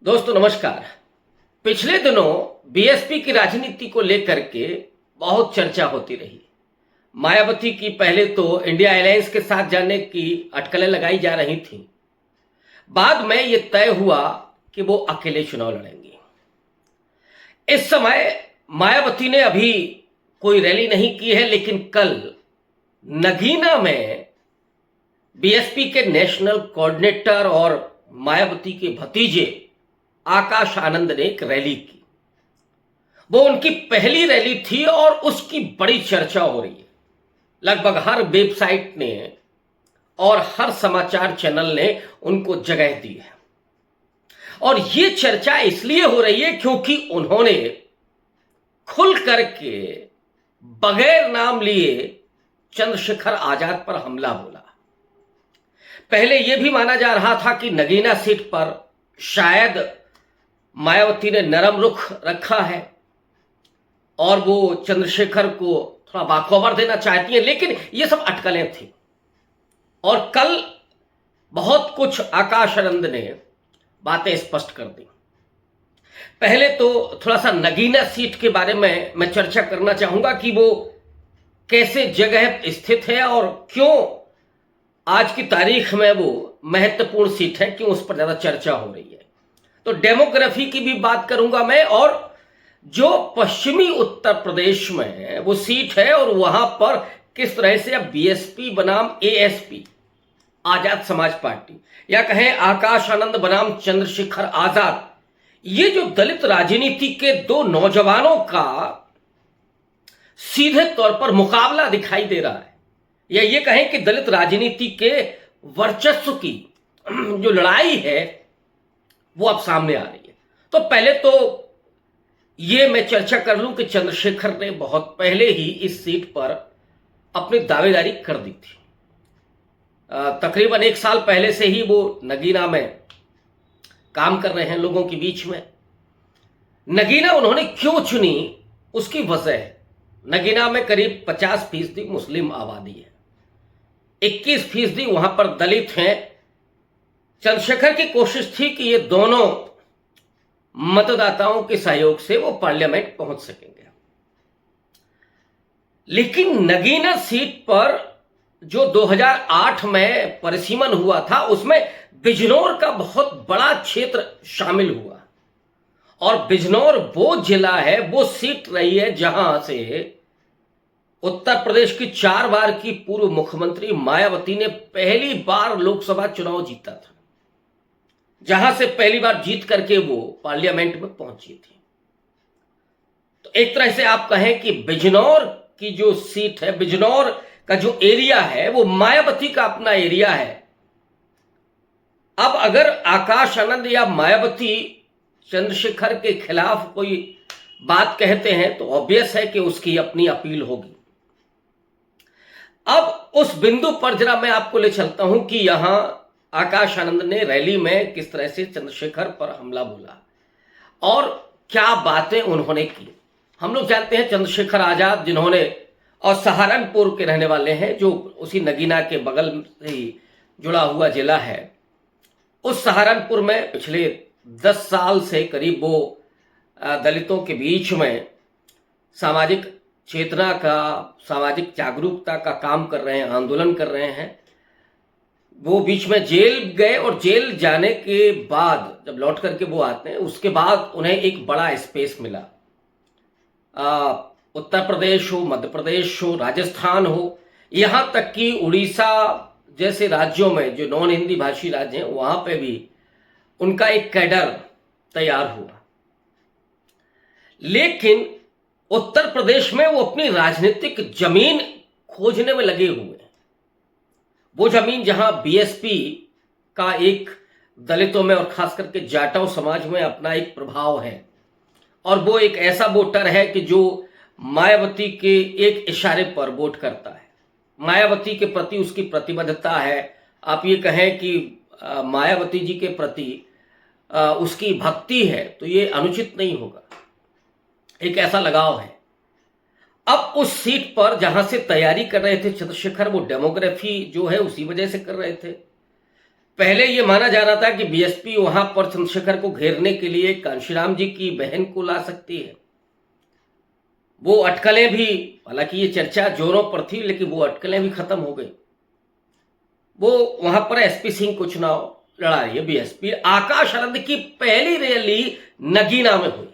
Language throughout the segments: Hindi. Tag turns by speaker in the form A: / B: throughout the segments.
A: दोस्तों नमस्कार। पिछले दिनों बीएसपी की राजनीति को लेकर के बहुत चर्चा होती रही। मायावती की पहले तो इंडिया अलायंस के साथ जाने की अटकलें लगाई जा रही थीं। बाद में ये तय हुआ कि वो अकेले चुनाव लड़ेंगी। इस समय मायावती ने अभी कोई रैली नहीं की है, लेकिन कल नगीना में बीएसपी के नेशनल कोऑर्डिनेटर और मायावती के भतीजे आकाश आनंद ने एक रैली की। वो उनकी पहली रैली थी और उसकी बड़ी चर्चा हो रही है। लगभग हर वेबसाइट ने और हर समाचार चैनल ने उनको जगह दी है। और ये चर्चा इसलिए हो रही है क्योंकि उन्होंने खुल करके बगैर नाम लिए चंद्रशेखर आजाद पर हमला बोला। पहले यह भी माना जा रहा था कि नगीना सीट पर शायद मायावती ने नरम रुख रखा है और वो चंद्रशेखर को थोड़ा बाखबर देना चाहती है, लेकिन ये सब अटकलें थी। और कल बहुत कुछ आकाश आनंद ने बातें स्पष्ट कर दी। पहले तो थोड़ा सा नगीना सीट के बारे में मैं चर्चा करना चाहूंगा कि वो कैसे जगह स्थित है और क्यों आज की तारीख में वो महत्वपूर्ण सीट है, क्यों उस पर ज्यादा चर्चा हो रही है। तो डेमोग्राफी की भी बात करूंगा मैं, और जो पश्चिमी उत्तर प्रदेश में वो सीट है और वहां पर किस तरह से अब बीएसपी बनाम एएसपी आजाद समाज पार्टी या कहें आकाश आनंद बनाम चंद्रशेखर आजाद, ये जो दलित राजनीति के दो नौजवानों का सीधे तौर पर मुकाबला दिखाई दे रहा है, या ये कहें कि दलित राजनीति के वर्चस्व की जो लड़ाई है वो अब सामने आ रही है। तो पहले तो ये मैं चर्चा कर लूं कि चंद्रशेखर ने बहुत पहले ही इस सीट पर अपनी दावेदारी कर दी थी। तकरीबन 1 साल पहले से ही वो नगीना में काम कर रहे हैं लोगों के बीच में। नगीना उन्होंने क्यों चुनी उसकी वजह है। नगीना में करीब 50% मुस्लिम आबादी है, 21% वहां पर दलित हैं। चंद्रशेखर की कोशिश थी कि ये दोनों मतदाताओं के सहयोग से वो पार्लियामेंट पहुंच सकेंगे। लेकिन नगीना सीट पर जो 2008 में परिसीमन हुआ था उसमें बिजनौर का बहुत बड़ा क्षेत्र शामिल हुआ। और बिजनौर वो जिला है, वो सीट रही है जहां से उत्तर प्रदेश की 4 बार की पूर्व मुख्यमंत्री मायावती ने पहली बार लोकसभा चुनाव जीता था, जहां से पहली बार जीत करके वो पार्लियामेंट में पहुंची थी। तो एक तरह से आप कहें कि बिजनौर की जो सीट है, बिजनौर का जो एरिया है, वो मायावती का अपना एरिया है। अब अगर आकाश आनंद या मायावती चंद्रशेखर के खिलाफ कोई बात कहते हैं तो ऑब्वियस है कि उसकी अपनी अपील होगी। अब उस बिंदु पर जरा मैं आपको ले चलता हूं कि यहां आकाश आनंद ने रैली में किस तरह से चंद्रशेखर पर हमला बोला और क्या बातें उन्होंने की। हम लोग जानते हैं चंद्रशेखर आजाद, जिन्होंने और सहारनपुर के रहने वाले हैं, जो उसी नगीना के बगल से ही जुड़ा हुआ जिला है। उस सहारनपुर में पिछले 10 साल से करीब वो दलितों के बीच में सामाजिक चेतना का, सामाजिक जागरूकता का काम कर रहे हैं, आंदोलन कर रहे हैं। वो बीच में जेल गए और जेल जाने के बाद जब लौट करके वो आते हैं, उसके बाद उन्हें एक बड़ा स्पेस मिला। उत्तर प्रदेश हो, मध्य प्रदेश हो, राजस्थान हो, यहाँ तक कि उड़ीसा जैसे राज्यों में जो नॉन हिंदी भाषी राज्य हैं, वहां पे भी उनका एक कैडर तैयार हुआ। लेकिन उत्तर प्रदेश में वो अपनी राजनीतिक जमीन खोजने में लगे हुए हैं। वो जमीन जहां बीएसपी का एक दलितों में और खास करके जाटव समाज में अपना एक प्रभाव है, और वो एक ऐसा वोटर है कि जो मायावती के एक इशारे पर वोट करता है। मायावती के प्रति उसकी प्रतिबद्धता है। आप ये कहें कि मायावती जी के प्रति उसकी भक्ति है, तो ये अनुचित नहीं होगा। एक ऐसा लगाव है। अब उस सीट पर जहां से तैयारी कर रहे थे चंद्रशेखर, वो डेमोग्राफी जो है उसी वजह से कर रहे थे। पहले ये माना जा रहा था कि बीएसपी वहां पर चंद्रशेखर को घेरने के लिए कांशीराम जी की बहन को ला सकती है। वो अटकलें भी, हालांकि ये चर्चा जोरों पर थी, लेकिन वो अटकलें भी खत्म हो गई। वो वहां पर एसपी सिंह को चुनाव लड़ा रही है बीएसपी। आकाश आनंद की पहली रैली नगीना में हुई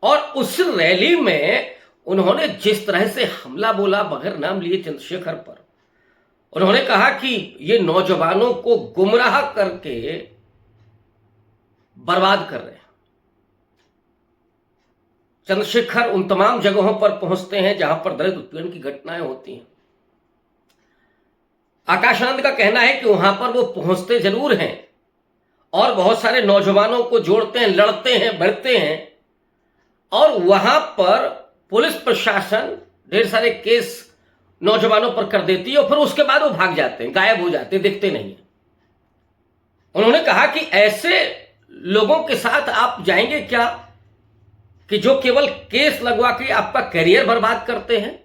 A: और उस रैली में उन्होंने जिस तरह से हमला बोला बगैर नाम लिए चंद्रशेखर पर, उन्होंने कहा कि ये नौजवानों को गुमराह करके बर्बाद कर रहे हैं। चंद्रशेखर उन तमाम जगहों पर पहुंचते हैं जहां पर दलित उत्पीड़न की घटनाएं होती हैं। आकाश आनंद का कहना है कि वहां पर वो पहुंचते जरूर हैं और बहुत सारे नौजवानों को जोड़ते हैं, लड़ते हैं, बढ़ते हैं, और वहां पर पुलिस प्रशासन ढेर सारे केस नौजवानों पर कर देती है और फिर उसके बाद वो भाग जाते हैं, गायब हो जाते हैं, दिखते नहीं है। उन्होंने कहा कि ऐसे लोगों के साथ आप जाएंगे क्या कि जो केवल केस लगवा के आपका करियर बर्बाद करते हैं,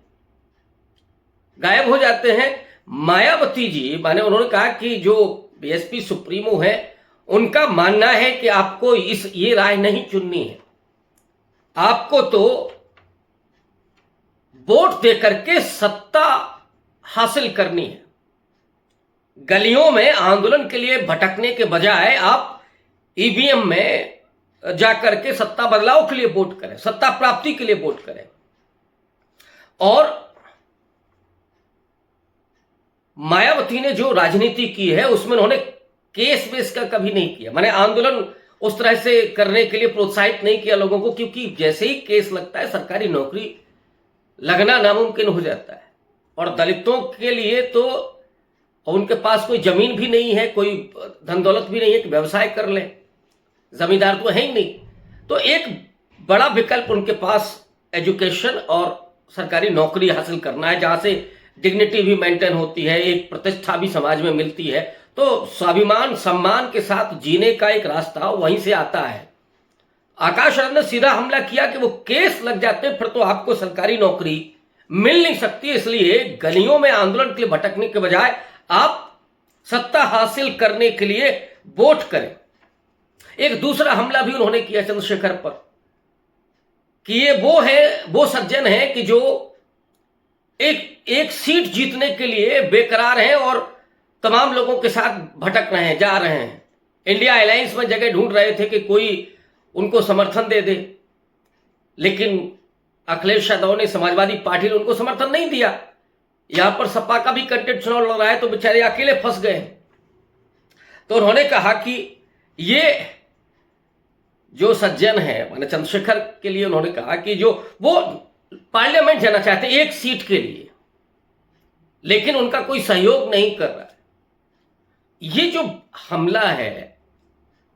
A: गायब हो जाते हैं। मायावती जी माने उन्होंने कहा कि जो बीएसपी सुप्रीमो है उनका मानना है कि आपको ये राय नहीं चुननी है, आपको तो वोट देकर के सत्ता हासिल करनी है। गलियों में आंदोलन के लिए भटकने के बजाय आप ईवीएम में जाकर के सत्ता बदलाव के लिए वोट करें, सत्ता प्राप्ति के लिए वोट करें। और मायावती ने जो राजनीति की है उसमें उन्होंने केस बेस का कभी नहीं किया, माने आंदोलन उस तरह से करने के लिए प्रोत्साहित नहीं किया लोगों को, क्योंकि जैसे ही केस लगता है सरकारी नौकरी लगना नामुमकिन हो जाता है। और दलितों के लिए तो उनके पास कोई जमीन भी नहीं है, कोई धन दौलत भी नहीं है कि व्यवसाय कर लें, जमींदार तो है ही नहीं। तो एक बड़ा विकल्प उनके पास एजुकेशन और सरकारी नौकरी हासिल करना है, जहां से डिग्निटी भी मेंटेन होती है, एक प्रतिष्ठा भी समाज में मिलती है। तो स्वाभिमान सम्मान के साथ जीने का एक रास्ता वहीं से आता है। आकाश आनंद ने सीधा हमला किया कि वो केस लग जाते हैं फिर तो आपको सरकारी नौकरी मिल नहीं सकती, इसलिए गलियों में आंदोलन के लिए भटकने के बजाय आप सत्ता हासिल करने के लिए वोट करें। एक दूसरा हमला भी उन्होंने किया चंद्रशेखर पर कि ये वो सज्जन है कि जो एक सीट जीतने के लिए बेकरार हैं और तमाम लोगों के साथ भटक रहे हैं, जा रहे हैं। इंडिया अलायंस में जगह ढूंढ रहे थे कि कोई उनको समर्थन दे दे, लेकिन अखिलेश यादव ने, समाजवादी पार्टी ने उनको समर्थन नहीं दिया। यहां पर सपा का भी कैंडिडेट चुनाव लड़ रहा है तो बेचारे अकेले फंस गए। तो उन्होंने कहा कि ये जो सज्जन है, माने चंद्रशेखर के लिए उन्होंने कहा कि जो वो पार्लियामेंट जाना चाहते हैं एक सीट के लिए, लेकिन उनका कोई सहयोग नहीं कर रहा है। ये जो हमला है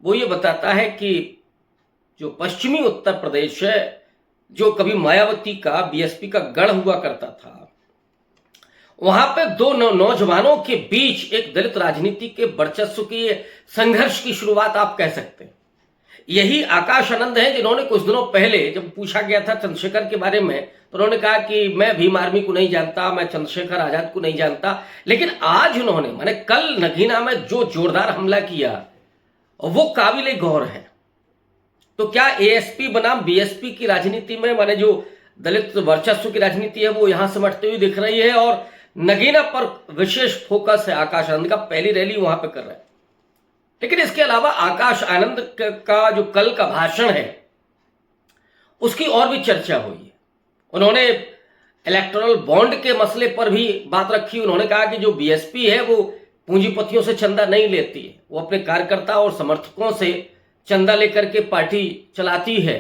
A: वो ये बताता है कि जो पश्चिमी उत्तर प्रदेश है, जो कभी मायावती का बीएसपी का गढ़ हुआ करता था, वहां पे दो नौजवानों के बीच एक दलित राजनीति के वर्चस्व की संघर्ष की शुरुआत आप कह सकते हैं। यही आकाश आनंद है जिन्होंने कुछ दिनों पहले जब पूछा गया था चंद्रशेखर के बारे में तो उन्होंने कहा कि मैं भीम आर्मी को नहीं जानता, मैं चंद्रशेखर आजाद को नहीं जानता। लेकिन आज उन्होंने, माने कल नगीना में जो जोरदार हमला किया वो काबिले गौर है। तो क्या एएसपी बनाम बीएसपी की राजनीति में, माने जो दलित वर्चस्व की राजनीति है वो यहां समझते हुए दिख रही है और नगीना पर विशेष फोकस है आकाश आनंद का, पहली रैली वहां पर कर रहे हैं। लेकिन इसके अलावा आकाश आनंद का जो कल का भाषण है उसकी और भी चर्चा हुई है। उन्होंने इलेक्टोरल बॉन्ड के मसले पर भी बात रखी। उन्होंने कहा कि जो बीएसपी है वो पूंजीपतियों से चंदा नहीं लेती है, वो अपने कार्यकर्ता और समर्थकों से चंदा लेकर के पार्टी चलाती है।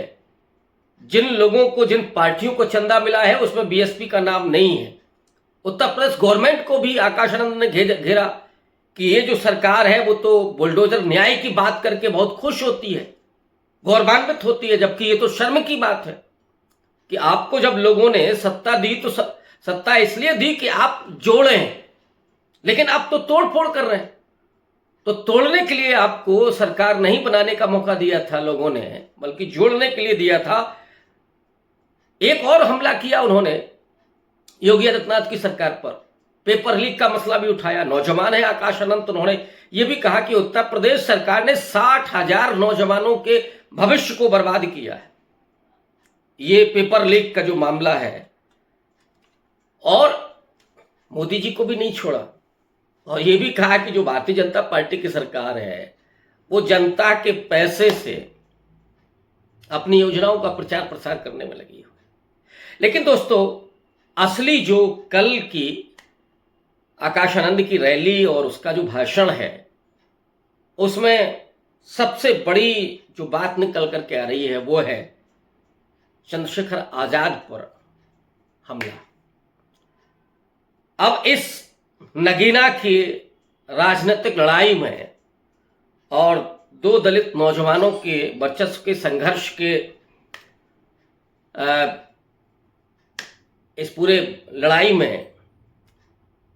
A: जिन लोगों को, जिन पार्टियों को चंदा मिला है उसमें बीएसपी का नाम नहीं है। उत्तर प्रदेश गवर्नमेंट को भी आकाश आनंद ने घेरा कि ये जो सरकार है वो तो बुलडोजर न्याय की बात करके बहुत खुश होती है, गौरवान्वित होती है, जबकि ये तो शर्म की बात है कि आपको जब लोगों ने सत्ता दी तो सत्ता इसलिए दी कि आप जोड़ें, लेकिन आप तो तोड़ फोड़ कर रहे हैं। तो तोड़ने के लिए आपको सरकार नहीं बनाने का मौका दिया था लोगों ने, बल्कि जोड़ने के लिए दिया था। एक और हमला किया उन्होंने योगी आदित्यनाथ की सरकार पर पेपर लीक का मसला भी उठाया। नौजवान है आकाश आनंद, उन्होंने ये भी कहा कि उत्तर प्रदेश सरकार ने 60,000 नौजवानों के भविष्य को बर्बाद किया है। ये पेपर लीक का जो मामला है, और मोदी जी को भी नहीं छोड़ा, और ये भी कहा कि जो भारतीय जनता पार्टी की सरकार है वो जनता के पैसे से अपनी योजनाओं का प्रचार प्रसार करने में लगी हुई। लेकिन दोस्तों, असली जो कल की आकाश आनंद की रैली और उसका जो भाषण है, उसमें सबसे बड़ी जो बात निकल करके आ रही है वो है चंद्रशेखर आजाद पर हमला। अब इस नगीना की राजनीतिक लड़ाई में और दो दलित नौजवानों के वर्चस्व के संघर्ष के इस पूरे लड़ाई में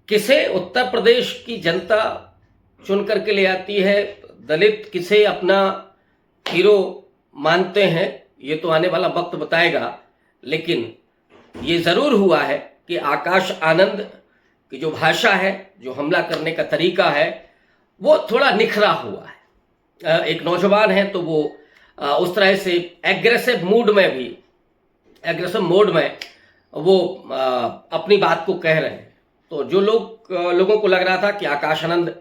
A: किसे उत्तर प्रदेश की जनता चुन करके ले आती है, दलित किसे अपना हीरो मानते हैं, ये तो आने वाला वक्त बताएगा। लेकिन ये जरूर हुआ है कि आकाश आनंद की जो भाषा है, जो हमला करने का तरीका है, वो थोड़ा निखरा हुआ है। एक नौजवान है तो वो उस तरह से एग्रेसिव मोड में वो अपनी बात को कह रहे हैं। तो जो लोगों को लग रहा था कि आकाश आनंद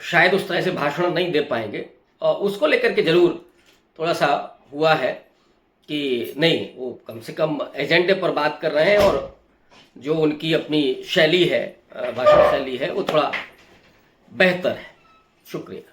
A: शायद उस तरह से भाषण नहीं दे पाएंगे, और उसको लेकर के जरूर थोड़ा सा हुआ है कि नहीं, वो कम से कम एजेंडे पर बात कर रहे हैं, और जो उनकी अपनी शैली है, भाषण शैली है, वो थोड़ा बेहतर है। शुक्रिया।